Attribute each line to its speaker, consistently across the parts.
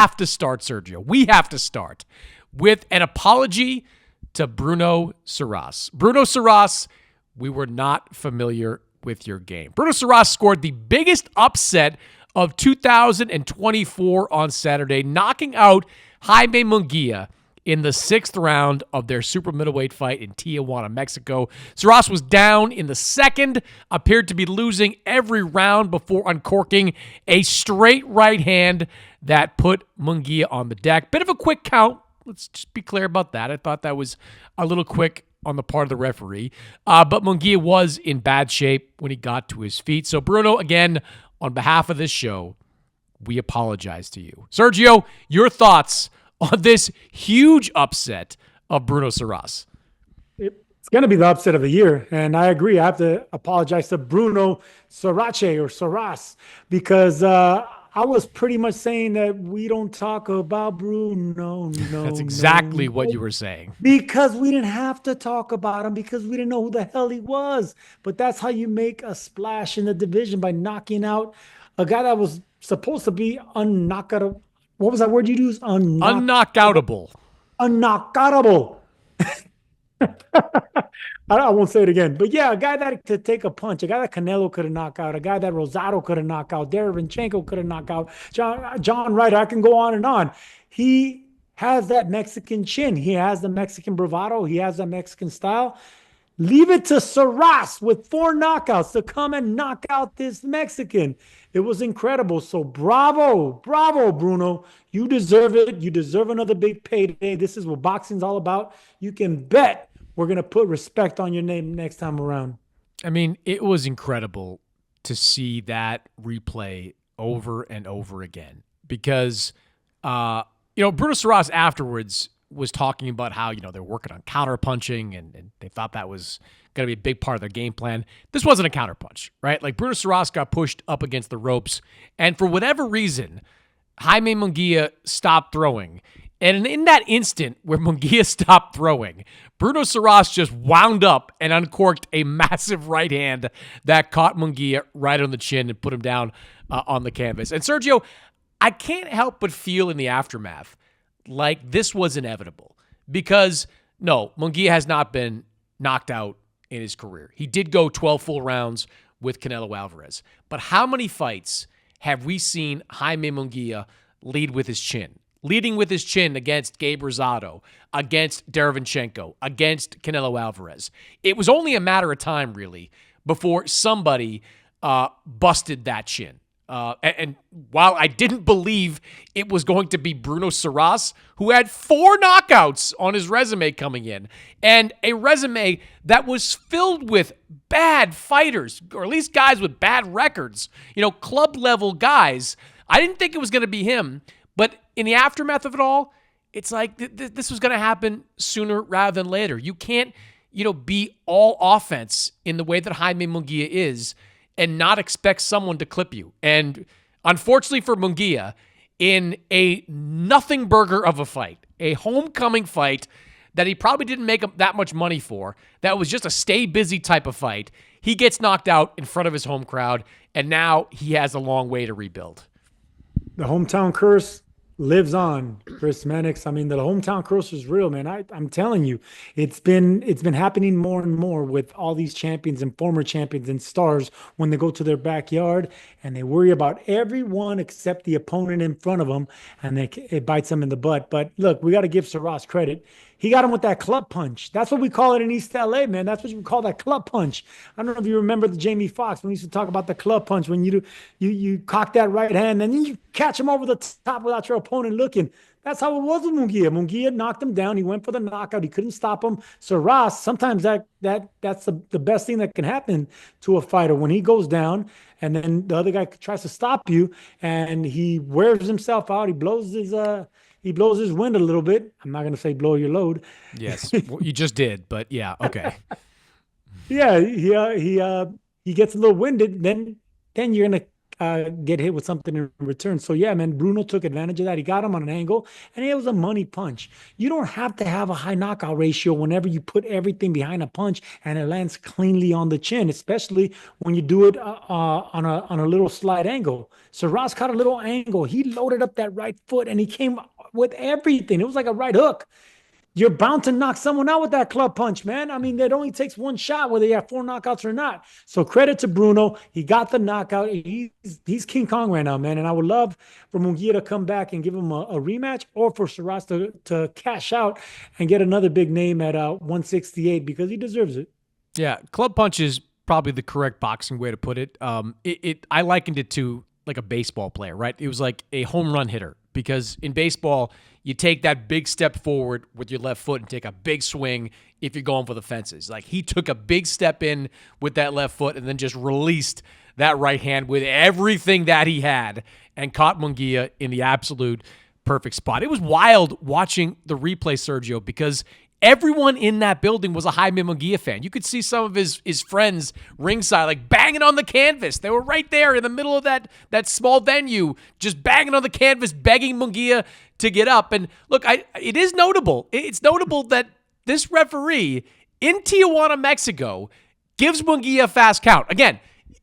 Speaker 1: have to start, Sergio. We have to start with an apology to Bruno Surace. Bruno Surace, we were not familiar with your game. Bruno Surace scored the biggest upset of 2024 on Saturday, knocking out Jaime Munguía in the 6th round of their super middleweight fight in Tijuana, Mexico. Sarraz was down in the 2nd, appeared to be losing every round before uncorking a straight right hand that put Munguía on the deck. Bit of a quick count. Let's just be clear about that. I thought that was a little quick on the part of the referee. But Munguía was in bad shape when he got to his feet. So, Bruno, again, on behalf of this show, we apologize to you. Sergio, your thoughts on this huge upset of Bruno Surace?
Speaker 2: It's going to be the upset of the year, and I agree. I have to apologize to Bruno Surace or Sarraz because I was pretty much saying that we don't talk about Bruno. No,
Speaker 1: that's exactly what you were saying.
Speaker 2: Because we didn't have to talk about him because we didn't know who the hell he was. But that's how you make a splash in the division, by knocking out a guy that was supposed to be unknockoutable. What was that word you used?
Speaker 1: Unknockoutable.
Speaker 2: Unknockoutable. I won't say it again. But yeah, a guy that could take a punch, a guy that Canelo could have knocked out, a guy that Rosado could have knocked out, Derevyanchenko could have knocked out, John Ryder, I can go on and on. He has that Mexican chin. He has the Mexican bravado. He has that Mexican style. Leave it to Sarraz with 4 knockouts to come and knock out this Mexican. It was incredible. So bravo, Bruno. You deserve it. You deserve another big payday. This is what boxing's all about. You can bet we're going to put respect on your name next time around.
Speaker 1: I mean, it was incredible to see that replay over and over again because, Bruno Surace afterwards was talking about how, they're working on counterpunching and they thought that was going to be a big part of their game plan. This wasn't a counterpunch, right? Like, Bruno Surace got pushed up against the ropes, and for whatever reason, Jaime Munguía stopped throwing. And in that instant where Munguía stopped throwing, Bruno Surace just wound up and uncorked a massive right hand that caught Munguía right on the chin and put him down on the canvas. And Sergio, I can't help but feel in the aftermath like this was inevitable because, no, Munguía has not been knocked out in his career. He did go 12 full rounds with Canelo Alvarez. But how many fights have we seen Jaime Munguía leading with his chin against Gabe Rosado, against Derevyanchenko, against Canelo Alvarez? It was only a matter of time, really, before somebody busted that chin. And while I didn't believe it was going to be Bruno Surace, who had 4 knockouts on his resume coming in, and a resume that was filled with bad fighters, or at least guys with bad records, club-level guys, I didn't think it was going to be him. But in the aftermath of it all, it's like this was going to happen sooner rather than later. You can't, be all offense in the way that Jaime Munguía is and not expect someone to clip you. And unfortunately for Munguía, in a nothing burger of a fight, a homecoming fight that he probably didn't make that much money for, that was just a stay busy type of fight, he gets knocked out in front of his home crowd, and now he has a long way to rebuild.
Speaker 2: The hometown curse lives on, Chris Mannix. I mean, the hometown curse is real, man. I'm telling you, it's been happening more and more with all these champions and former champions and stars when they go to their backyard and they worry about everyone except the opponent in front of them, and it bites them in the butt. But look, we got to give Sarraz credit. He got him with that club punch. That's what we call it in East LA, man. That's what you call that club punch. I don't know if you remember the Jamie Foxx when we used to talk about the club punch, when you cock that right hand and then you catch him over the top without your opponent looking. That's how it was with Munguía. Munguía knocked him down. He went for the knockout. He couldn't stop him. Sarraz, sometimes that's the best thing that can happen to a fighter, when he goes down and then the other guy tries to stop you and he wears himself out. He blows his wind a little bit. I'm not going to say blow your load.
Speaker 1: Yes, you just did, but yeah, okay.
Speaker 2: Yeah, he gets a little winded. Then you're going to get hit with something in return. So yeah, man, Bruno took advantage of that. He got him on an angle, and it was a money punch. You don't have to have a high knockout ratio whenever you put everything behind a punch and it lands cleanly on the chin, especially when you do it on a little slight angle. So Ross caught a little angle. He loaded up that right foot and he came with everything. It was like a right hook. You're bound to knock someone out with that club punch, man. I mean, it only takes one shot, whether you have 4 knockouts or not. So credit to Bruno. He got the knockout. He's King Kong right now, man. And I would love for Munguia to come back and give him a rematch, or for Sarraz to cash out and get another big name at 168, because he deserves it.
Speaker 1: Yeah, club punch is probably the correct boxing way to put it. I likened it to like a baseball player, right? It was like a home run hitter, because in baseball, you take that big step forward with your left foot and take a big swing if you're going for the fences. Like, he took a big step in with that left foot and then just released that right hand with everything that he had and caught Munguia in the absolute perfect spot. It was wild watching the replay, Sergio, because everyone in that building was a Jaime Munguia fan. You could see some of his friends ringside, like banging on the canvas. They were right there in the middle of that small venue, just banging on the canvas, begging Munguia to get up. And look, it is notable. It's notable that this referee in Tijuana, Mexico, gives Munguia a fast count. Again,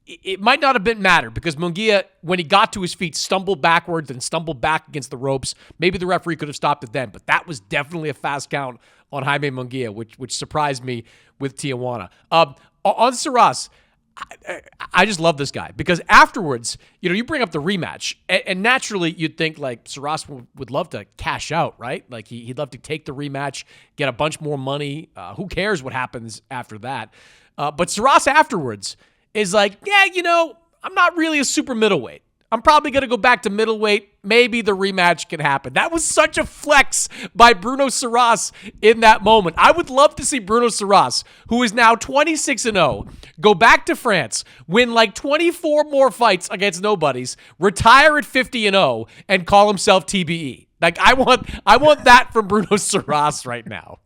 Speaker 1: it might not have been matter, because Munguia, when he got to his feet, stumbled backwards and stumbled back against the ropes. Maybe the referee could have stopped it then, but that was definitely a fast count on Jaime Munguia, which surprised me with Tijuana. On Sarraz, I just love this guy, because afterwards, you bring up the rematch, and naturally you'd think like Sarraz would love to cash out, right? Like he'd love to take the rematch, get a bunch more money. Who cares what happens after that? But Sarraz afterwards is like, yeah, I'm not really a super middleweight. I'm probably going to go back to middleweight. Maybe the rematch can happen. That was such a flex by Bruno Surace in that moment. I would love to see Bruno Surace, who is now 26-0, go back to France, win like 24 more fights against nobodies, retire at 50-0, and call himself TBE. Like, I want that from Bruno Surace right now.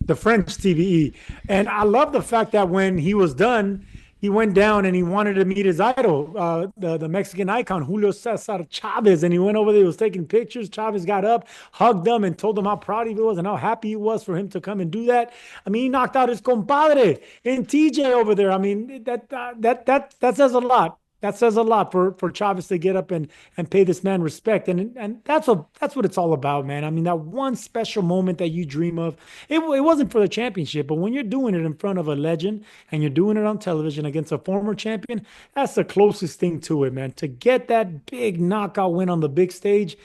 Speaker 2: The French TBE. And I love the fact that when he was done, he went down and he wanted to meet his idol, the Mexican icon, Julio Cesar Chavez. And he went over there, he was taking pictures. Chavez got up, hugged him, and told him how proud he was and how happy he was for him to come and do that. I mean, he knocked out his compadre and TJ over there. I mean, that says a lot. That says a lot for Chavez to get up and pay this man respect. And that's what it's all about, man. I mean, that one special moment that you dream of, it wasn't for the championship, but when you're doing it in front of a legend and you're doing it on television against a former champion, that's the closest thing to it, man. To get that big knockout win on the big stage,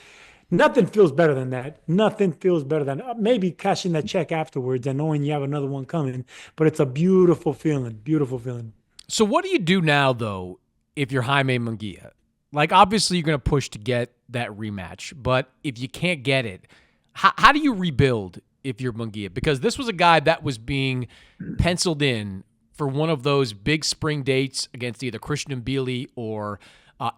Speaker 2: nothing feels better than that. Nothing feels better than maybe cashing that check afterwards and knowing you have another one coming. But it's a beautiful feeling, beautiful feeling.
Speaker 1: So what do you do now, though, if you're Jaime Munguia? Like, obviously you're going to push to get that rematch, but if you can't get it, how do you rebuild if you're Munguia? Because this was a guy that was being penciled in for one of those big spring dates against either Christian Mbili or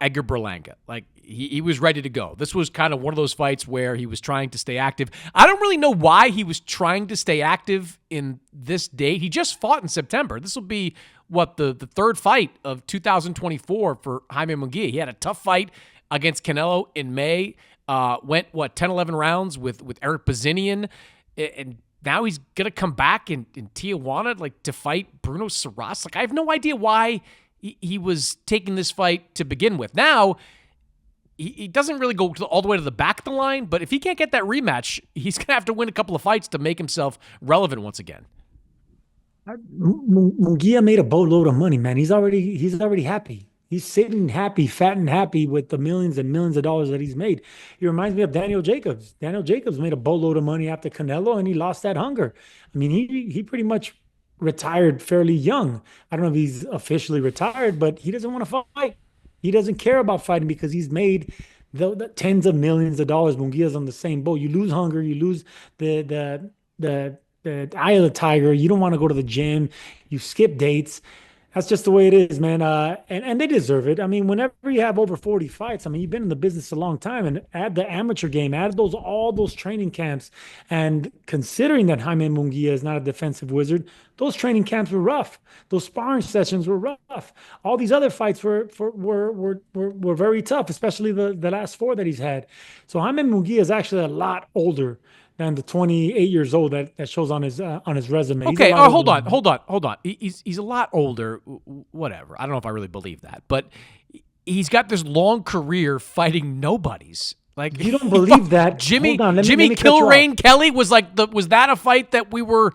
Speaker 1: Edgar Berlanga. Like, he was ready to go. This was kind of one of those fights where he was trying to stay active. I don't really know why he was trying to stay active in this date. He just fought in September. This will be the third fight of 2024 for Jaime Munguia. He had a tough fight against Canelo in May. Went 10-11 rounds with Eric Bazinian, and now he's gonna come back in Tijuana like to fight Bruno Surace. Like, I have no idea why he was taking this fight to begin with. Now he doesn't really go all the way to the back of the line, but if he can't get that rematch, he's gonna have to win a couple of fights to make himself relevant once again.
Speaker 2: Munguia made a boatload of money, man. He's already happy. He's sitting happy, fat and happy with the millions and millions of dollars that he's made. He reminds me of Daniel Jacobs. Daniel Jacobs made a boatload of money after Canelo, and he lost that hunger. I mean, he pretty much retired fairly young. I don't know if he's officially retired, but he doesn't want to fight. He doesn't care about fighting because he's made the tens of millions of dollars. Munguia's on the same boat. You lose hunger, you lose the eye of the tiger. You don't want to go to the gym. You skip dates. That's just the way it is, man. And they deserve it. I mean, whenever you have over 40 fights, I mean, you've been in the business a long time, and add the amateur game, add all those training camps, and considering that Jaime Munguia is not a defensive wizard, those training camps were rough. Those sparring sessions were rough. All these other fights were very tough, especially the last four that he's had. So Jaime Munguia is actually a lot older than the 28 years old that shows on his resume.
Speaker 1: Okay, hold on. He's a lot older. Whatever. I don't know if I really believe that, but he's got this long career fighting nobodies. Like,
Speaker 2: you don't believe that?
Speaker 1: Jimmy
Speaker 2: Hold on, let me
Speaker 1: Kilrain Kelly was was that a fight that we were?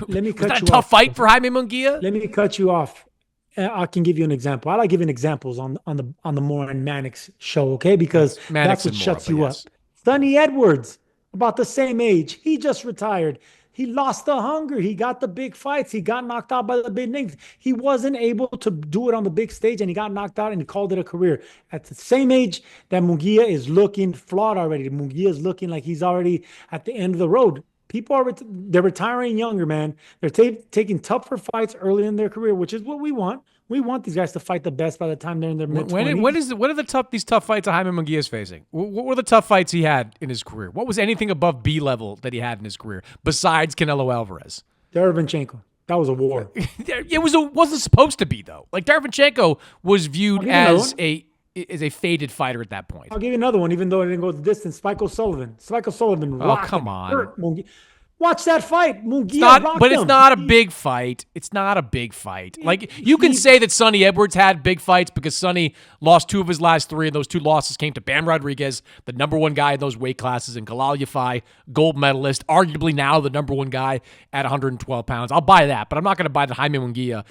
Speaker 2: Let me cut
Speaker 1: was that
Speaker 2: you
Speaker 1: a tough
Speaker 2: off.
Speaker 1: fight for Jaime Munguia?
Speaker 2: Let me cut you off. I can give you an example. I like giving examples on the Mora and Mannix show, okay? Because
Speaker 1: Mannix
Speaker 2: that's what
Speaker 1: and
Speaker 2: shuts
Speaker 1: Mora,
Speaker 2: you
Speaker 1: yes.
Speaker 2: up. Sonny Edwards, about the same age. He just retired. He lost the hunger. He got the big fights. He got knocked out by the big names. He wasn't able to do it on the big stage, and he got knocked out, and he called it a career. At the same age that Munguia is looking flawed already. Munguia is looking like he's already at the end of the road. People they're retiring younger, man. They're taking tougher fights early in their career, which is what we want. We want these guys to fight the best by the time they're in their mid-20s.
Speaker 1: What are these tough fights that Jaime Munguia is facing? What were the tough fights he had in his career? What was anything above B level that he had in his career besides Canelo Alvarez?
Speaker 2: Derevyanchenko. That was a war.
Speaker 1: It wasn't supposed to be, though. Like, Derevyanchenko was viewed as a faded fighter at that point.
Speaker 2: I'll give you another one, even though it didn't go the distance. Spike O'Sullivan. Spike O'Sullivan rocked
Speaker 1: come
Speaker 2: and
Speaker 1: on.
Speaker 2: hurt Munguia. Watch that fight. Munguia rocked
Speaker 1: But it's
Speaker 2: him.
Speaker 1: not a big fight. It's not a big fight. Like, you can say that Sonny Edwards had big fights because Sonny lost 2 of his last 3, and those 2 losses came to Bam Rodriguez, the number 1 guy in those weight classes, and Galal Yafai, gold medalist, arguably now the number 1 guy at 112 pounds. I'll buy that, but I'm not going to buy that Jaime Munguia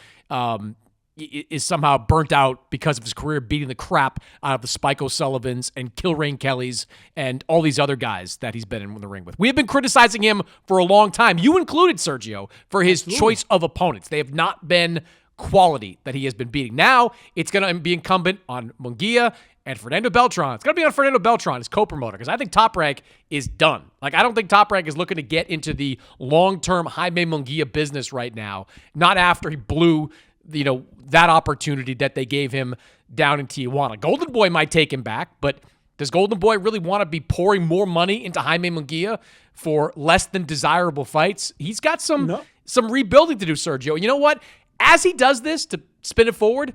Speaker 1: is somehow burnt out because of his career beating the crap out of the Spike O'Sullivans and Kilrain Kellys and all these other guys that he's been in the ring with. We have been criticizing him for a long time. You included, Sergio, for his choice of opponents. They have not been quality that he has been beating. Now it's going to be incumbent on Munguia and Fernando Beltran. It's going to be on Fernando Beltran, his co-promoter, because I think Top Rank is done. Like, I don't think Top Rank is looking to get into the long-term Jaime Munguia business right now, not after he blew that opportunity that they gave him down in Tijuana. Golden Boy might take him back, but does Golden Boy really want to be pouring more money into Jaime Munguia for less than desirable fights? He's got some rebuilding to do, Sergio. You know what? As he does this, to spin it forward,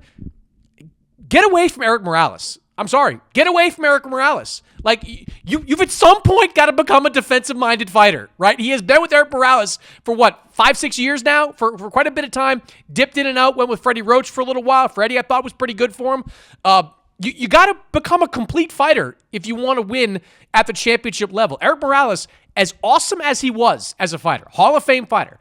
Speaker 1: get away from Eric Morales. I'm sorry. Get away from Eric Morales. Like, you've at some point got to become a defensive-minded fighter, right? He has been with Eric Morales for, 5-6 years now? For quite a bit of time. Dipped in and out, went with Freddie Roach for a little while. Freddie, I thought, was pretty good for him. You got to become a complete fighter if you want to win at the championship level. Eric Morales, as awesome as he was as a fighter, Hall of Fame fighter,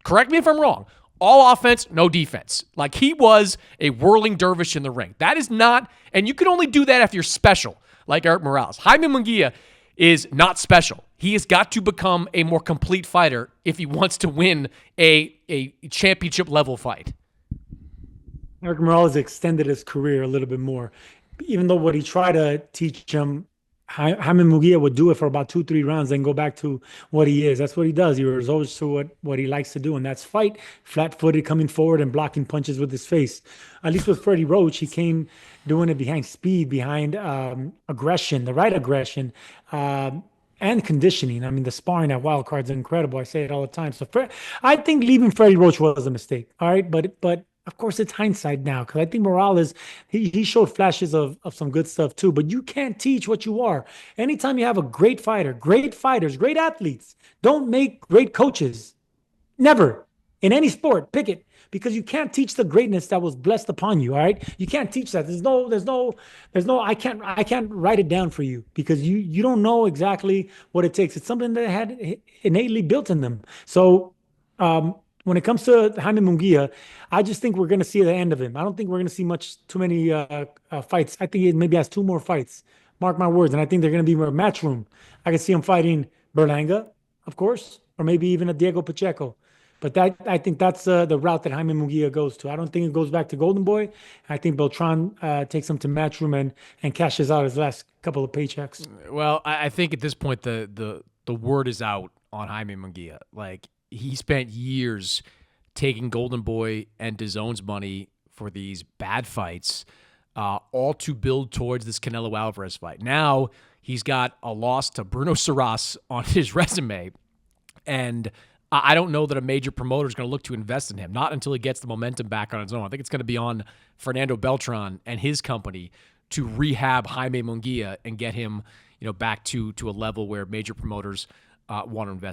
Speaker 1: correct me if I'm wrong, all offense, no defense. Like, he was a whirling dervish in the ring. That is not, and you can only do that if you're special, like Eric Morales. Jaime Munguia is not special. He has got to become a more complete fighter if he wants to win a championship level fight.
Speaker 2: Eric Morales extended his career a little bit more, even though what he tried to teach him, Jaime Munguia would do it for about 2-3 rounds, then go back to what he is. That's what he does. He resorts to what he likes to do, and that's fight, flat-footed, coming forward and blocking punches with his face. At least with Freddie Roach, he came doing it behind speed, behind aggression, the right aggression, and conditioning. I mean, the sparring at Wild Card's incredible. I say it all the time. So I think leaving Freddie Roach was a mistake. All right, but of course, it's hindsight now, because I think Morales, he showed flashes of some good stuff too, but you can't teach what you are. Anytime you have a great fighter, great fighters, great athletes, don't make great coaches. Never. In any sport, pick it, because you can't teach the greatness that was blessed upon you, all right? You can't teach that. There's no, I can't write it down for you, because you don't know exactly what it takes. It's something that had innately built in them. So, when it comes to Jaime Munguia, I just think we're going to see the end of him. I don't think we're going to see too many fights. I think he maybe has 2 more fights. Mark my words. And I think they're going to be more match room. I can see him fighting Berlanga, of course, or maybe even a Diego Pacheco. But I think that's the route that Jaime Munguia goes to. I don't think it goes back to Golden Boy. I think Beltran takes him to Matchroom and cashes out his last couple of paychecks.
Speaker 1: Well, I think at this point the word is out on Jaime Munguia. Like, he spent years taking Golden Boy and DAZN's money for these bad fights, all to build towards this Canelo Alvarez fight. Now he's got a loss to Bruno Surace on his resume, and I don't know that a major promoter is going to look to invest in him, not until he gets the momentum back on his own. I think it's going to be on Fernando Beltran and his company to rehab Jaime Munguia and get him, back to a level where major promoters want to invest.